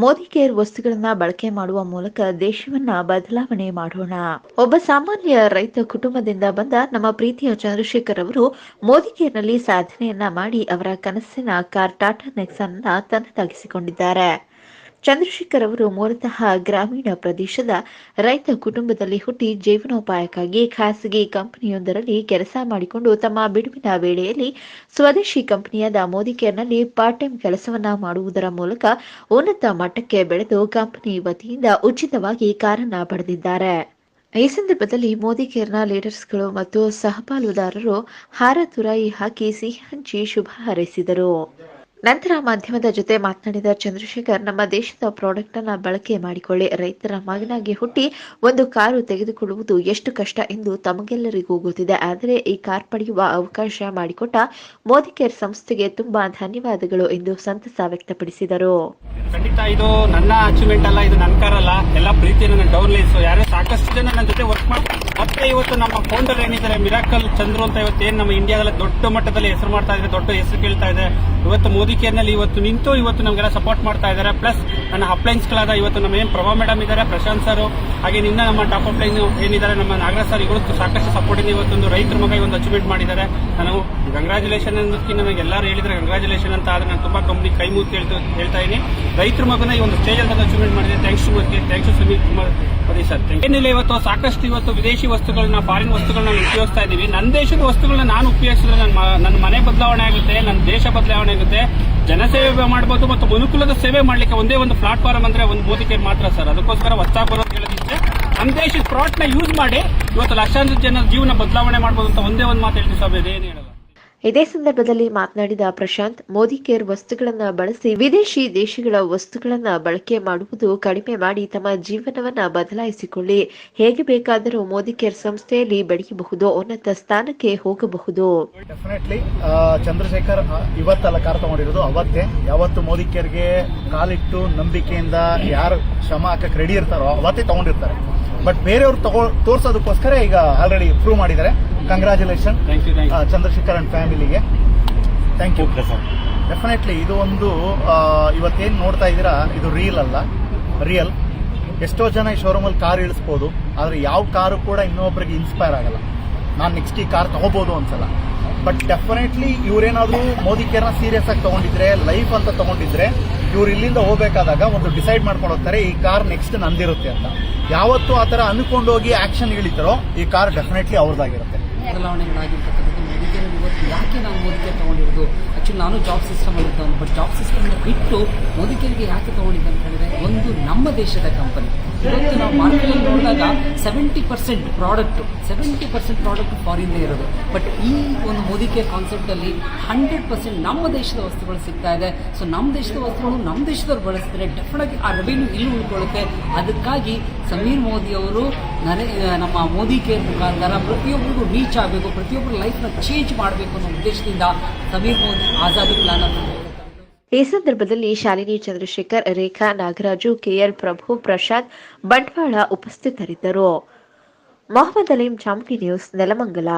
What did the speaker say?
Modi care ವಸ್ತುಗಳನ್ನ ಬಳಕೆ ಮಾಡುವ ಮೂಲಕ ದೇಶವನ್ನ ಬದಲಾವಣೆ ಮಾಡೋಣ. ಒಬ್ಬ ಸಾಮಾನ್ಯ ರೈತ ಕುಟುಂಬದಿಂದ ಬಂದ ನಮ್ಮ ಪ್ರೀತಿಯ ಚಂದ್ರಶೇಖರ್ ಅವರು ಮೋದಿ ಕೇರ್ನಲ್ಲಿ ಸಾಧನೆಯನ್ನ ಮಾಡಿ ಅವರ ಕನಸಿನ ಕಾರ್ ಟಾಟಾ ನೆಕ್ಸಾನ್ ಅನ್ನ ತನ್ನದಾಗಿಸಿಕೊಂಡಿದ್ದಾರೆ. ಚಂದ್ರಶೇಖರ್ ಅವರು ಮೂಲತಃ ಗ್ರಾಮೀಣ ಪ್ರದೇಶದ ರೈತ ಕುಟುಂಬದಲ್ಲಿ ಹುಟ್ಟಿ ಜೀವನೋಪಾಯಕ್ಕಾಗಿ ಖಾಸಗಿ ಕಂಪನಿಯೊಂದರಲ್ಲಿ ಕೆಲಸ ಮಾಡಿಕೊಂಡು ತಮ್ಮ ಬಿಡುವಿನ ವೇಳೆಯಲ್ಲಿ ಸ್ವದೇಶಿ ಕಂಪನಿಯಾದ ಮೋದಿ ಕೇರ್ನಲ್ಲಿ ಪಾರ್ಟ್ ಟೈಮ್ ಕೆಲಸವನ್ನ ಮಾಡುವುದರ ಮೂಲಕ ಉನ್ನತ ಮಟ್ಟಕ್ಕೆ ಬೆಳೆದು ಕಂಪನಿ ವತಿಯಿಂದ ಉಚಿತವಾಗಿ ಕಾರನ್ನ ಪಡೆದಿದ್ದಾರೆ. ಈ ಸಂದರ್ಭದಲ್ಲಿ ಮೋದಿ ಕೇರ್ನ ಲೀಡರ್ಸ್ಗಳು ಮತ್ತು ಸಹಪಾಲುದಾರರು ಹಾರ ತುರಾಯಿ ಹಾಕಿ ಸಿಹಿ ಹಂಚಿ ಶುಭ ಹಾರೈಸಿದರು. ನಂತರ ಮಾಧ್ಯಮದ ಜೊತೆ ಮಾತನಾಡಿದ ಚಂದ್ರಶೇಖರ್, ನಮ್ಮ ದೇಶದ ಪ್ರಾಡಕ್ಟ್ ಅನ್ನ ಬಳಕೆ ಮಾಡಿಕೊಳ್ಳಿ. ರೈತರ ಮಗನಾಗಿ ಹುಟ್ಟಿ ಒಂದು ಕಾರು ತೆಗೆದುಕೊಳ್ಳುವುದು ಎಷ್ಟು ಕಷ್ಟ ಎಂದು ತಮಗೆಲ್ಲರಿಗೂ ಗೊತ್ತಿದೆ. ಆದರೆ ಈ ಕಾರ್ ಪಡೆಯುವ ಅವಕಾಶ ಮಾಡಿಕೊಟ್ಟ ಮೋದಿ ಕೇರ್ ಸಂಸ್ಥೆಗೆ ತುಂಬಾ ಧನ್ಯವಾದಗಳು ಎಂದು ಸಂತಸ ವ್ಯಕ್ತಪಡಿಸಿದರು. ಖಂಡಿತ ಇದು ನನ್ನ ಅಚೀವ್ಮೆಂಟ್ ಅಲ್ಲ, ಇದು ನನ್ನ ಕಾರ್ ಅಲ್ಲ, ಎಲ್ಲ ಪ್ರೀತಿ ನನ್ನ ಡೌನ್ಲೈನ್ಸ್ ಯಾರು ಸಾಕಷ್ಟು ಜನ ನನ್ನ ಜೊತೆ ವರ್ಕ್ ಮಾಡಿ ಮತ್ತೆ ಇವತ್ತು ನಮ್ಮ ಫೌಂಡರ್ ಏನಿದ್ದಾರೆ ಮಿರಾಕಲ್ ಚಂದ್ರು ಅಂತ ಇವತ್ತೇನು ನಮ್ಮ ಇಂಡಿಯಾದಲ್ಲಿ ದೊಡ್ಡ ಮಟ್ಟದಲ್ಲಿ ಹೆಸರು ಮಾಡ್ತಾ ಇದ್ದಾರೆ, ದೊಡ್ಡ ಹೆಸರು ಕೇಳ್ತಾ ಇದೆ. ಇವತ್ತು ಮೋದಿ ಕೇರ್ನಲ್ಲಿ ಇವತ್ತು ನಿಂತು ಇವತ್ತು ನಮಗೆಲ್ಲ ಸಪೋರ್ಟ್ ಮಾಡ್ತಾ ಇದ್ದಾರೆ. ಪ್ಲಸ್ ನನ್ನ ಅಪ್ಲೈನ್ಸ್ಗಳಾದ ಇವತ್ತು ನಮ್ಮ ಏನು ಪ್ರಭಾ ಮೇಡಮ್ ಇದ್ದಾರೆ, ಪ್ರಶಾಂತ್ ಸರ್, ಹಾಗೆ ನಿನ್ನ ನಮ್ಮ ಟಾಪ್ ಅಪ್ಲೈನ್ ಏನಿದ್ದಾರೆ ನಮ್ಮ ನಾಗರಾಜ್ ಸರ್, ಇವತ್ತು ಸಾಕಷ್ಟು ಸಪೋರ್ಟ್ ಇದೆ. ಇವತ್ತೊಂದು ರೈತರ ಮಗ ಒಂದು ಅಚೀವ್ಮೆಂಟ್ ಮಾಡಿದ್ದಾರೆ. ನಾನು ಕಂಗ್ರಾಚುಲೇಷನ್ ಅನ್ನೋದಕ್ಕಿಂತ ನನಗೆ ಎಲ್ಲರೂ ಹೇಳಿದ್ರೆ ಕಂಗ್ರಾಚುಲೇಷನ್ ಅಂತ, ಆದ್ರೆ ನಾನು ತುಂಬಾ ಕಂಪ್ನಿ ಕೈ ಮುಗಿ ಹೇಳ್ತಾ ಇದ್ದೀನಿ. ರೈತರ ಮಗನ ಈ ಒಂದು ಸ್ಟೇಜ್ ಅಂತ ಅಚೀವ್ಮೆಂಟ್ ಮಾಡಿದೆ. Thanks to Sunil Kumar Padi sir. ಏನಿಲ್ಲ, ಇವತ್ತು ಸಾಕಷ್ಟು ಇವತ್ತು ವಿದೇಶಿ ವಸ್ತುಗಳನ್ನ, ಫಾರಿನ್ ವಸ್ತುಗಳನ್ನ ಉಪಯೋಗಿಸ್ತಾ ಇದ್ದೀವಿ. ನನ್ನ ದೇಶದ ವಸ್ತುಗಳನ್ನ ನಾನು ಉಪಯೋಗಿಸಿದ್ರೆ ನನ್ನ ಮನೆ ಬದಲಾವಣೆ ಆಗುತ್ತೆ, ನನ್ನ ದೇಶ ಬದಲಾವಣೆ ಆಗುತ್ತೆ, ಜನಸೇವೆ ಮಾಡಬಹುದು ಮತ್ತು ಮನುಕುಲದ ಸೇವೆ ಮಾಡಲಿಕ್ಕೆ ಒಂದೇ ಒಂದು ಪ್ಲಾಟ್ಫಾರ್ಮ್ ಅಂದ್ರೆ ಒಂದು ಮೋದಿ ಕೇರ್ ಮಾತ್ರ ಸರ್. ಅದಕ್ಕೋಸ್ಕರ ಹೊಸದಾಗಿ ಬರೋದು ಹೇಳೋದಿದ್ರೆ ನಮ್ಮ ದೇಶದ ಪ್ರಾಡಕ್ಟ್ ನ ಯೂಸ್ ಮಾಡಿ ಇವತ್ತು ಲಕ್ಷಾಂತರ ಜನರ ಜೀವನ ಬದಲಾವಣೆ ಮಾಡಬಹುದು ಅಂತ ಒಂದೇ ಒಂದು ಮಾತು ಹೇಳ್ತೀವಿ ಸರ್, ಏನು ಹೇಳೋದು. ಇದೇ ಸಂದರ್ಭದಲ್ಲಿ ಮಾತನಾಡಿದ ಪ್ರಶಾಂತ್, ಮೋದಿ ಕೇರ್ ವಸ್ತುಗಳನ್ನ ಬಳಸಿ ವಿದೇಶಿ ದೇಶಗಳ ವಸ್ತುಗಳನ್ನ ಬಳಕೆ ಮಾಡುವುದು ಕಡಿಮೆ ಮಾಡಿ ತಮ್ಮ ಜೀವನವನ್ನ ಬದಲಾಯಿಸಿಕೊಳ್ಳಿ. ಹೇಗೆ ಬೇಕಾದರೂ ಮೋದಿ ಕೇರ್ ಸಂಸ್ಥೆಯಲ್ಲಿ ಬೆಳೆಯಬಹುದು, ಉನ್ನತ ಸ್ಥಾನಕ್ಕೆ ಹೋಗಬಹುದು. ಡೆಫಿನೆಟ್ಲಿ ಚಂದ್ರಶೇಖರ್ ಇವತ್ತಲ್ಲ ಕಾರ್ ತಗೊಂಡಿರೋದು, ಅವತ್ತೇ. ಯಾವತ್ತು ಮೋದಿ ಕೇರ್ಗೆ ಕಾಲಿಟ್ಟು ನಂಬಿಕೆಯಿಂದ ಯಾರು ಶ್ರಮ ಹಾಕಕ್ಕೆ ರೆಡಿ ಇರ್ತಾರೋ ಅವತ್ತೇ ತಗೊಂಡಿರ್ತಾರೆ. ಬಟ್ ಬೇರೆಯವ್ರು ತೋರ್ಸೋದಕ್ಕೋಸ್ಕರ ಈಗ ಆಲ್ರೆಡಿ ಪ್ರೂವ್ ಮಾಡಿದ್ದಾರೆ. ಕಂಗ್ರಾಚುಲೇಷನ್ ಚಂದ್ರಶೇಖರ್ ಅಂಡ್ ಫ್ಯಾಮಿಲಿಗೆ. Thank you sir. ಡೆಫಿನೆಟ್ಲಿ ಇದು ಒಂದು ಇವತ್ತೇನು ನೋಡ್ತಾ ಇದ್ದೀರಾ, ಇದು ರೀಲ್ ಅಲ್ಲ, ರಿಯಲ್. ಎಷ್ಟೋ ಜನ ಈ ಶೋರೂಮಲ್ಲಿ ಕಾರ್ ಇಳಿಸ್ಬೋದು, ಆದರೆ ಯಾವ ಕಾರು ಕೂಡ ಇನ್ನೊಬ್ಬರಿಗೆ ಇನ್ಸ್ಪೈರ್ ಆಗಲ್ಲ. ನಾನು ನೆಕ್ಸ್ಟ್ ಈ ಕಾರ್ ತಗೋಬಹುದು ಅನ್ಸಲ್ಲ. ಬಟ್ ಡೆಫಿನೆಟ್ಲಿ ಇವರೇನಾದ್ರೂ ಮೋದಿ ಕೇರ್ನ ಸೀರಿಯಸ್ ಆಗಿ ತಗೊಂಡಿದ್ರೆ, ಲೈಫ್ ಅಂತ ತಗೊಂಡಿದ್ರೆ, ಇವ್ರು ಇಲ್ಲಿಂದ ಹೋಗ್ಬೇಕಾದಾಗ ಒಂದು ಡಿಸೈಡ್ ಮಾಡ್ಕೊಂಡು ಹೋಗ್ತಾರೆ, ಈ ಕಾರ್ ನೆಕ್ಸ್ಟ್ ನಂದಿರುತ್ತೆ ಅಂತ. ಯಾವತ್ತು ಆ ಥರ ಅನ್ಕೊಂಡೋಗಿ ಆಕ್ಷನ್ ಇಳಿತಾರೋ ಈ ಕಾರ್ ಡೆಫಿನೆಟ್ಲಿ ಅವ್ರದ್ದಾಗಿರುತ್ತೆ. ಬದಲಾವಣೆಗಳಾಗಿರ್ತಕ್ಕಂಥದ್ದು ಮೋದಿ ಕೇರ್ ಇವತ್ತು ಯಾಕೆ ನಾನು ಮೋದಿ ಕೇರ್ ತಗೊಂಡಿರೋದು, ಆಕ್ಚುಲಿ ನಾನು ಜಾಬ್ ಸಿಸ್ಟಮ್ ಆಗಿದ್ದವನು. ಬಟ್ ಜಾಬ್ ಸಿಸ್ಟಮ್ ಬಿಟ್ಟು ಮೋದಿ ಕೇರ್ಗೆ ಯಾಕೆ ತಗೊಂಡಿದ್ದೆ ಅಂತ ಹೇಳಿದ್ರೆ, ಒಂದು ನಮ್ಮ ದೇಶದ ಕಂಪನಿ. ಇವತ್ತು ನಾವು ಮಾರ್ಕೆಟಲ್ಲಿ ನೋಡಿದಾಗ 70% ಪ್ರಾಡಕ್ಟ್ ಫಾರಿನ್ ಇರೋದು. ಬಟ್ ಈ ಒಂದು ಮೋದಿ ಕೇರ್ ಕಾನ್ಸೆಪ್ಟ್ ಅಲ್ಲಿ 100% ನಮ್ಮ ದೇಶದ ವಸ್ತುಗಳು ಸಿಗ್ತಾ ಇದೆ. ಸೊ ನಮ್ಮ ದೇಶದ ವಸ್ತುಗಳು ನಮ್ಮ ದೇಶದವ್ರು ಬಳಸಿದ್ರೆ ಡೆಫಿನೆಟ್ಲಿ ಆ ರೆವಿನ್ಯೂ ಇಲ್ಲಿ ಉಳ್ಕೊಳ್ಳುತ್ತೆ. ಅದಕ್ಕಾಗಿ ಸಮೀರ್ ಮೋದಿ ಅವರು ನಮ್ಮ ಮೋದಿ ಕೇರ್ ಮುಖಾಂತರ ಪ್ರತಿಯೊಬ್ಬರಿಗೂ ರೀಚ್ ಆಗಬೇಕು, ಪ್ರತಿಯೊಬ್ಬರ ಲೈಫ್ನ ಚೇಂಜ್ ಮಾಡಬೇಕು ಅನ್ನೋ ಉದ್ದೇಶದಿಂದ ಸಮೀರ್ ಮೋದಿ ಆಜಾದಿ ಪ್ಲಾನ್ ಅನ್ನು. ಈ ಸಂದರ್ಭದಲ್ಲಿ ಶಾಲಿನಿ ಚಂದ್ರಶೇಖರ್, ರೇಖಾ, ನಾಗರಾಜು, ಕೆಎಲ್ ಪ್ರಭು, ಪ್ರಸಾದ್, ಬಂಟ್ವಾಳ ಉಪಸ್ಥಿತರಿದ್ದರು. ಮೊಹಮ್ಮದ್ ಅಲೀಂ, ಚಾಮುಂಡಿ ನ್ಯೂಸ್, ನೆಲಮಂಗಲ.